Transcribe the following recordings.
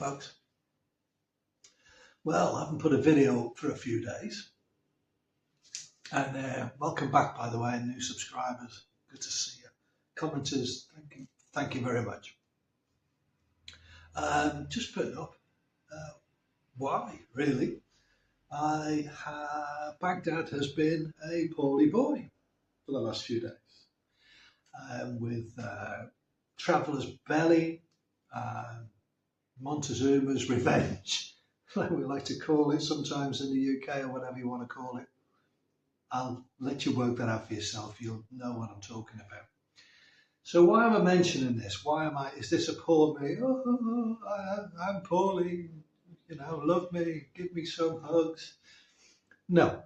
folks. Well, I haven't put a video for a few days. And welcome back, by the way, new subscribers. Good to see you. Commenters, thank you very much. Just putting up why, really. Baghdad has been a poorly boy for the last few days. With Traveller's Belly, Montezuma's Revenge, like we like to call it sometimes in the UK, or whatever you want to call it. I'll let you work that out for yourself. You'll know what I'm talking about. So why am I mentioning this? Is this a poor me? Oh, I'm poorly, love me, give me some hugs. No.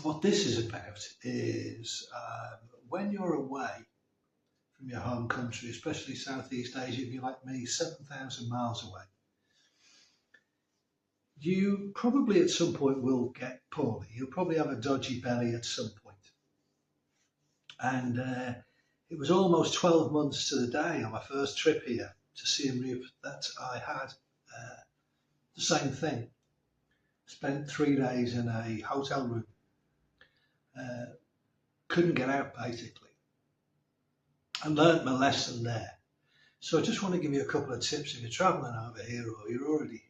What this is about is when you're away from your home country, especially Southeast Asia, if you're like me, 7,000 miles away, you probably at some point will get poorly. You'll probably have a dodgy belly at some point. And it was almost 12 months to the day on my first trip here to Siem Reap that I had the same thing. Spent 3 days in a hotel room. Couldn't get out, basically. I learnt my lesson there. So I just want to give you a couple of tips if you're travelling over here or you're already here.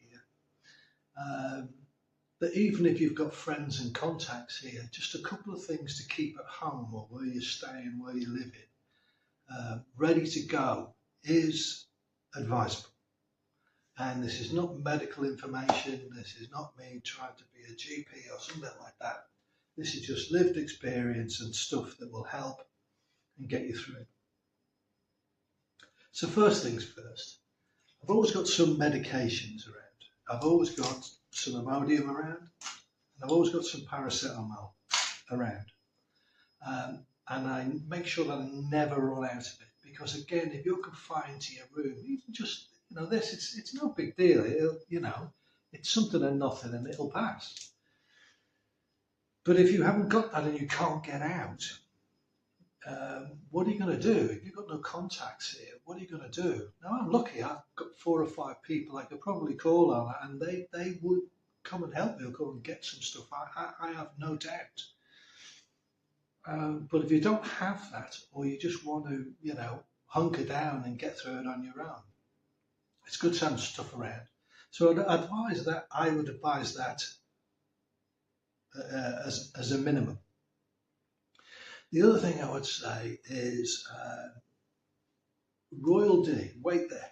That even if you've got friends and contacts here, just a couple of things to keep at home or where you're staying, where you're living, ready to go is advisable. And this is not medical information. This is not me trying to be a GP or something like that. This is just lived experience and stuff that will help and get you through it. So first things first, I've always got some medications around. I've always got some Imodium around, and I've always got some paracetamol around. And I make sure that I never run out of it, because again, if you're confined to your room, you can just, it's no big deal. It's something and nothing and it'll pass. But if you haven't got that and you can't get out, what are you going to do? If you've got no contacts here, what are you going to do? Now, I'm lucky. I've got 4 or 5 people I could probably call on, and they would come and help me or come and get some stuff. I have no doubt. But if you don't have that, or you just want to, hunker down and get through it on your own, it's good to have stuff around. So I would advise that as a minimum. The other thing I would say is Royal D, wait there.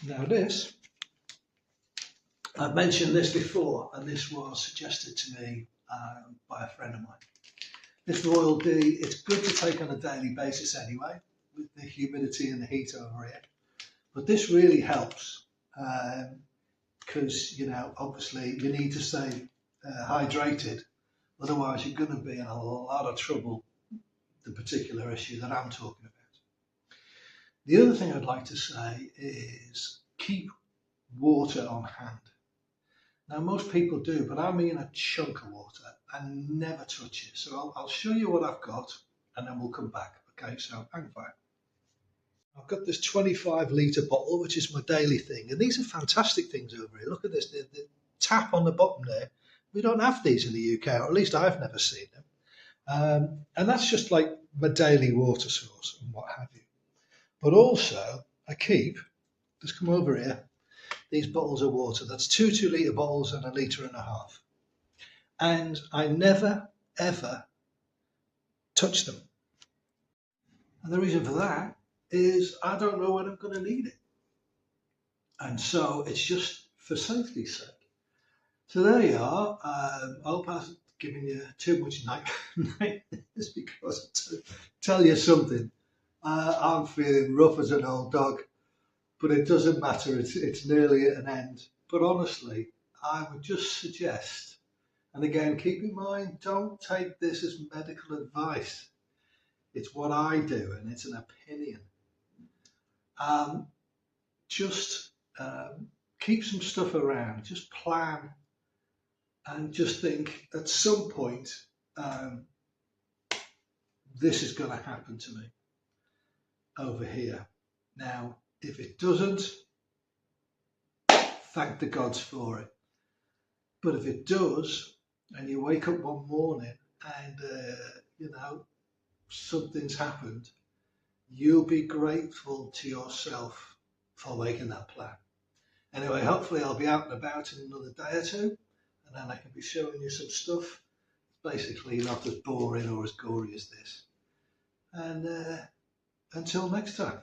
Now this, I've mentioned this before, and this was suggested to me by a friend of mine. This Royal D, it's good to take on a daily basis anyway, with the humidity and the heat over here. But this really helps because, obviously you need to stay hydrated. Otherwise, you're going to be in a lot of trouble, the particular issue that I'm talking about. The other thing I'd like to say is keep water on hand. Now, most people do, but I mean a chunk of water and never touch it. So I'll show you what I've got and then we'll come back. Okay, so hang fire. I've got this 25-litre bottle, which is my daily thing. And these are fantastic things over here. Look at this, the tap on the bottom there. We don't have these in the UK, or at least I've never seen them. And that's just like my daily water source and what have you. But also, I keep, just come over here, these bottles of water. That's 2 2-litre bottles and 1.5 litres. And I never, ever touch them. And the reason for that is I don't know when I'm going to need it. And so it's just for safety's sake. So there you are. I hope I haven't given you too much nightmares, because to tell you something, I'm feeling rough as an old dog, but it doesn't matter. It's nearly at an end. But honestly, I would just suggest, and again, keep in mind, don't take this as medical advice. It's what I do, and it's an opinion. Just keep some stuff around. Just plan. And just think, at some point, this is going to happen to me over here. Now, if it doesn't, thank the gods for it. But if it does, and you wake up one morning and, something's happened, you'll be grateful to yourself for making that plan. Anyway, hopefully I'll be out and about in another day or two, and then I can be showing you some stuff. Basically not as boring or as gory as this. And until next time.